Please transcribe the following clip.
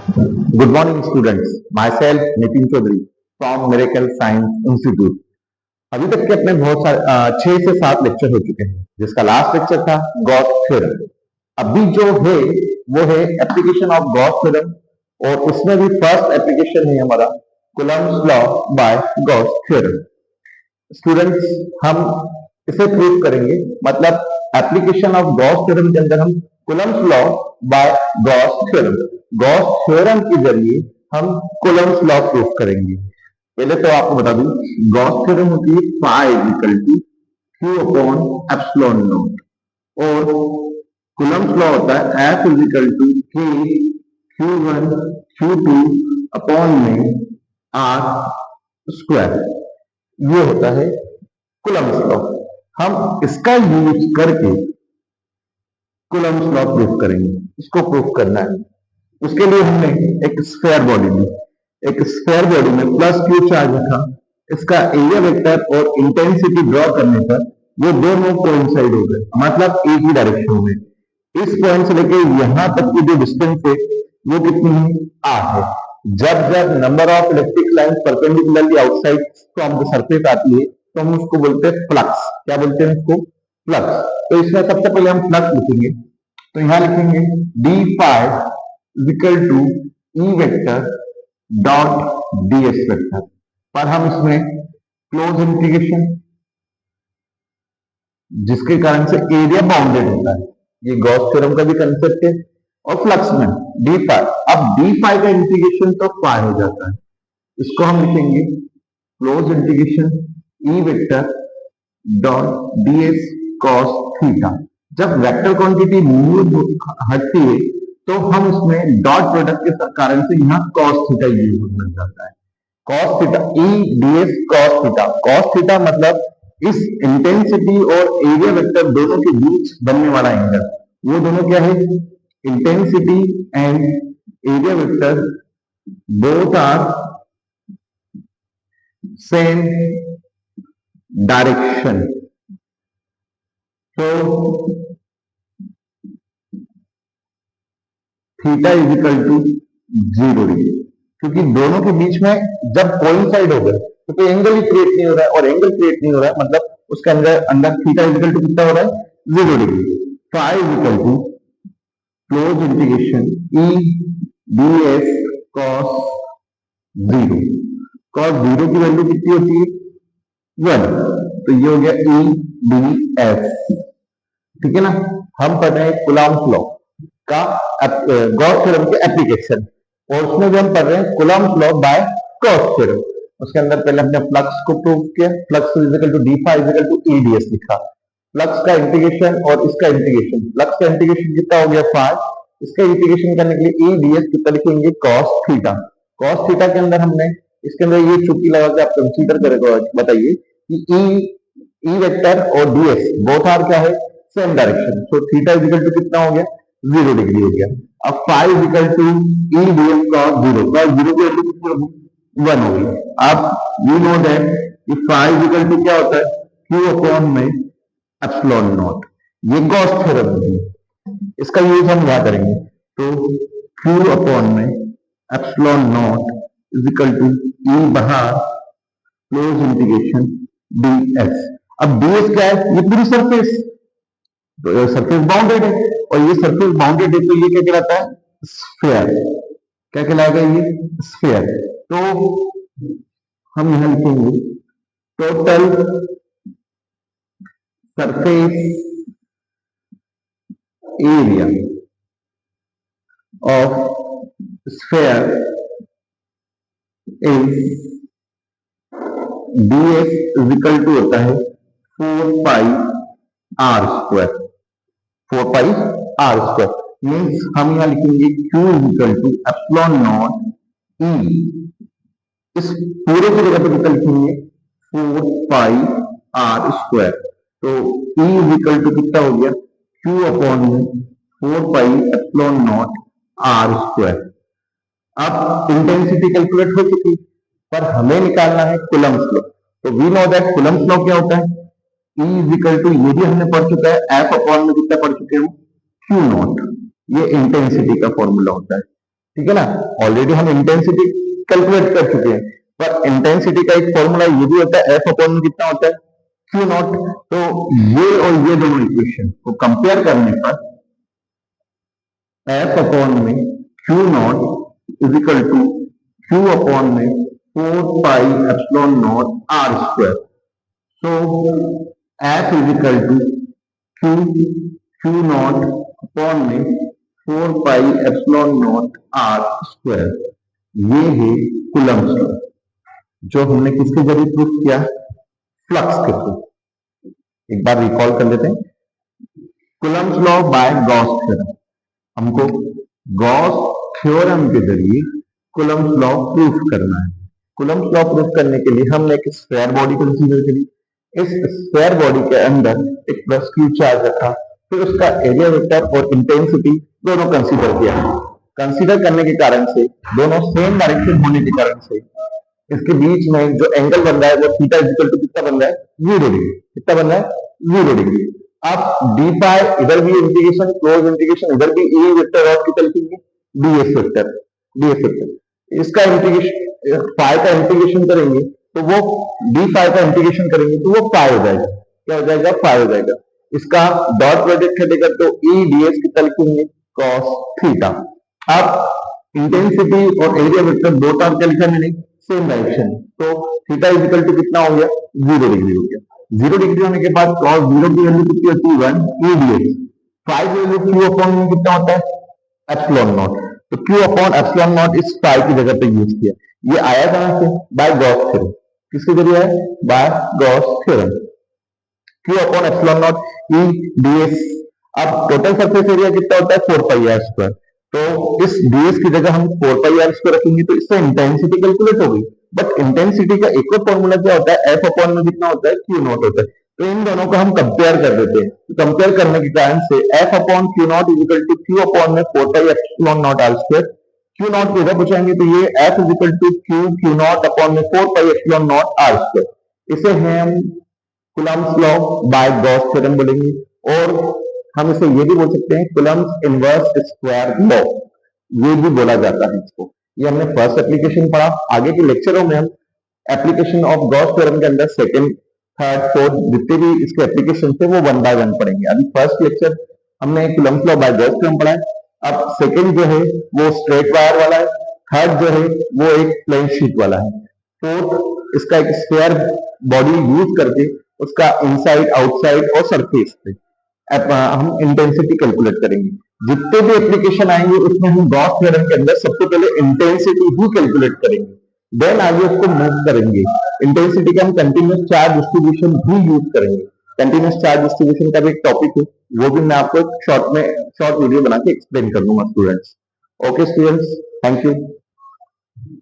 Good morning, students. Myself Nitin Chaudhary from Miracle Science Institute. अभी तक के अपने बहुत सारे 6 से 7 लेक्चर हो चुके हैं, जिसका लास्ट लेक्चर था गॉस थ्योरम। अभी जो है वो है एप्लीकेशन ऑफ गॉस थ्योरम, और उसमें भी फर्स्ट एप्लीकेशन है हमारा Coulomb's law by Gauss theorem. Students, हम इसे प्रूव करेंगे, मतलब एप्लीकेशन ऑफ गॉस थ्योरम के अंदर हम Coulomb's law by Gauss theorem, Gauss theorem के जरिए हम कूलम्ब्स लॉ प्रूव करेंगे। पहले तो आपको बता दूं, गॉस थ्योरम होती है phi equal to Q upon epsilon naught, और कूलम्ब्स लॉ होता है F is equal to K Q one Q two upon में आर स्क्वायर। ये होता है कूलम्ब्स लॉ। हम इसका यूज करके कूलम्ब्स लॉ प्रूव करेंगे। इसको प्रूव करना है, उसके लिए हमने एक स्फेयर बॉडी ली, एक स्फेयर बॉडी में प्लस क्यू चार्ज रखा। इसका एरिया वेक्टर और इंटेंसिटी ड्रॉ करने पर वो दोनों कोइंसाइड हो गए, मतलब एक ही डायरेक्शन में। इस पॉइंट से लेके यहां तक की जो डिस्टेंस है वो कितनी है, आर है। जब जब number of electric line perpendicularly outside from the surface आती है तो हम उसको बोलते हैं फ्लक्स। क्या बोलते हैं उसको? फ्लक्स। तो इसमें सबसे पहले हम फ्लक्स लिखेंगे, तो यहां लिखेंगे D phi equal to E vector dot D S vector. पर हम इसमें क्लोज इंटीग्रेशन, जिसके कारण से एरिया बाउंडेड होता है, ये गॉस थ्योरम का भी कंसेप्ट है। और फ्लक्स में डी फाई, अब डी फाई का इंटीग्रेशन तो फाई हो जाता है, इसको हम लिखेंगे क्लोज इंटीग्रेशन ई vector dot D S cos theta. जब वेक्टर क्वांटिटी मूव हटती है तो हम इसमें डॉट प्रोडक्ट के कारण से यहाँ कॉस थीटा यूज हो जाता है। Cos theta E D S cos theta. Cos theta मतलब इस इंटेंसिटी और एरिया वेक्टर दोनों के बीच बनने वाला एंगल, वो दोनों क्या है? Intensity and area vector both are same direction. तो theta is equal to 0 degree, क्योंकि दोनों के बीच में जब कोइंसाइड हो गए तो कोई एंगल ही क्रिएट नहीं हो रहा है, और एंगल क्रिएट नहीं हो रहा है मतलब उसके अंदर अंदर थीटा इज इक्वल टू कितना हो रहा है? 0 degree. Phi is equal to close integration E D S cos 0। Cos 0 की वैल्यू कितनी होती है? 1। तो ये हो गया ई डी एस। ठीक है ना? हम पढ़ रहे हैं कूलम्ब्स लॉ का, गॉस थ्योरम के एप्लीकेशन, और उसमें भी हम पढ़ रहे हैं Coulomb's law by Gauss theorem. उसके अंदर पहले हमने फ्लक्स को प्रूव किया, flux is equal to D phi is equal to E D S लिखा। फ्लक्स का इंटीग्रेशन और इसका इंटीग्रेशन, फ्लक्स का इंटीग्रेशन कितना हो गया? फाई। इसका इंटीग्रेशन करने के लिए ई डी एस कितना लिखेंगे? Cos theta. कॉस थीटा के अंदर हमने इसके अंदर ये चुकी लगा के आप कंसीडर करेगा, बताइए कि ई वेक्टर और डी एस बोथ आर क्या है? Same direction. तो थीटा इज इक्वल टू कितना हो गया? 0 डिग्री हो गया। अब phi is equal to E D S cos 0, cos 0 की वैल्यू कितनी होगी? 1 होगी। अब यू नो दैट कि फाई इज इक्वल टू क्या होता है? क्यू अपॉन में एप्सिलॉन नॉट। ये गॉस थ्योरम है, इसका यूज हम क्या करेंगे? तो क्यू अपॉन में epsilon naught is equal to E बाहर क्लोज इंटीग्रेशन डी एस। अब डी एस क्या है? ये पूरी सरफेस, तो सरफेस बाउंडेड है, और ये सरफेस बाउंडेड है तो ये क्या कहलाता है? स्फेयर। क्या कहलाएगा? ये स्फेयर। तो हम यहां लिखेंगे total surface area of sphere is D S is equal to होता है 4 pi r square. 4 pi r square means हम यहां लिखेंगे Q equal to epsilon naught E. इस पूरे की जगह पे कितना लिखेंगे? 4 पाई आर स्क्वायर। तो E इक्वल टू कितना हो गया? Q upon 4 pi epsilon naught are square. अब इंटेंसिटी कैलकुलेट हो चुकी, पर हमें निकालना है कूलम्ब्स लॉ। तो we know that Coulomb's law क्या होता है? E इज इक्वल टू, ये भी हमने पढ़ चुका है, एफ अपॉन में कितना पढ़ चुके हैं? Q not. ये इंटेंसिटी का फॉर्मूला होता है। ठीक है ना। ऑलरेडी हम इंटेंसिटी कैलकुलेट कर चुके हैं, पर इंटेंसिटी का एक फॉर्मूला ये भी होता है, एफ अपॉन में कितना होता है, क्यू नॉट। तो ये और ये दोनों इक्वेशन को कंपेयर करने पर एफ अपॉन में Q naught is equal to Q upon में 4 pi epsilon naught are square. So F is equal to Q Q naught upon में 4 pi epsilon naught are square. ये है कूलम्ब्स लॉ, जो हमने किसके जरिए प्रूफ किया, फ्लक्स के थ्रू। एक बार रिकॉल कर लेते हैं, Coulomb's law by Gauss theorem. हमको गॉस थ्योरम के जरिए कूलम्ब्स लॉ प्रूफ करना है। कूलम्ब्स लॉ प्रूफ करने के लिए हमने एक स्फेयर बॉडी कंसीडर करी। इस स्फेयर बॉडी के अंदर एक प्लस क्यू चार्ज रखा, फिर उसका एरिया वेक्टर और इंटेंसिटी दोनों कंसीडर किया। कंसीडर करने के कारण से, दोनों सेम डायरेक्शन होने के कारण से, इसके बीच में जो एंगल बन रहा है वो थीटा इक्वल टू कितना बन रहा है, 0 डिग्री। कितना बन रहा है, 0 डिग्री। अब डी पाई इधर भी इंटीग्रेशन, क्लोज इंटीग्रेशन, इधर भी ए वेक्टर और कितना लिखेंगे, डीएस वेक्टर, डीएस वेक्टर। इसका इंटीग्रेशन फाई का इंटीग्रेशन करेंगे तो वो डी फाई का इंटीग्रेशन करेंगे तो वो फाई हो जाएगा। क्या हो जाएगा, फाई हो जाएगा। इसका डॉट प्रोडक्ट हटेगा तो ई डीएस कितना लिखेंगे, कॉस थीटा। अब इंटेंसिटी और एरिया वेक्टर दो टर्म क्या लिखा मैंने, सेम डायरेक्शन, तो थीटा इज इक्वल टू कितना हो गया, 0 डिग्री हो गया। 0 डिग्री होने के बाद cos 0 की वैल्यू कितनी होती है, 1 e dx। फाई की वैल्यू q अपॉन में कितना होता है, एप्सिलॉन नॉट। तो q अपॉन एप्सिलॉन नॉट इस फाई की जगह पे यूज किया। ये आया कहां से, बाय गॉस थ्योरम। किसके जरिए आया, by Gauss theorem. q upon epsilon naught e ds। अब टोटल सरफेस एरिया कितना होता है, 4 पाई आर स्क्वायर। तो इस ds की जगह हम 4 पाई आर स्क्वायर रखेंगे तो इससे इंटेंसिटी कैलकुलेट हो गई। बट इंटेंसिटी का एक और फॉर्मूला क्या होता है, एफ अपॉन में कितना होता है, क्यू नॉट होता है। तो इन दोनों को हम कंपेयर कर देते हैं। तो कंपेयर करने के कारण से F upon Q naught is equal to Q upon में 4 pi epsilon naught are square. Q naught को इधर बचाएंगे तो ये F is equal to Q Q naught upon में 4 pi epsilon naught are square. इसे हम Coulomb's law by Gauss theorem बोलेंगे, और हम इसे ये भी बोल सकते हैं कूलम्ब्स इनवर्स स्क्वायर लॉ, ये भी बोला जाता है इसको। ये हमने फर्स्ट एप्लीकेशन पढ़ा। आगे के लेक्चरों में हम एप्लीकेशन ऑफ गॉस थ्योरम के अंदर सेकंड, थर्ड, फोर्थ जितने भी इसके एप्लीकेशन थे वो 1 बाय 1 पढ़ेंगे। अभी फर्स्ट लेक्चर हमने Coulomb's law by Gauss theorem पढ़ा है। अब सेकंड जो है वो स्ट्रेट वायर वाला है, थर्ड जो है वो एक प्लेन शीट वाला है, फोर्थ इसका एक स्फेयर बॉडी यूज करके उसका इनसाइड, आउटसाइड और सरफेस पे हम इंटेंसिटी कैलकुलेट करेंगे। जितने भी एप्लीकेशन आएंगे उसमें हम गॉस थ्योरम के अंदर सबसे पहले इंटेंसिटी ही कैलकुलेट करेंगे, देन आगे उसको मूव करेंगे। इंटेंसिटी का हम कंटिन्यूस चार्ज डिस्ट्रीब्यूशन भी यूज करेंगे। कंटिन्यूस चार्ज डिस्ट्रीब्यूशन का भी एक टॉपिक है, वो भी मैं आपको शॉर्ट वीडियो बना के एक्सप्लेन कर दूंगा students. Okay students, thank you.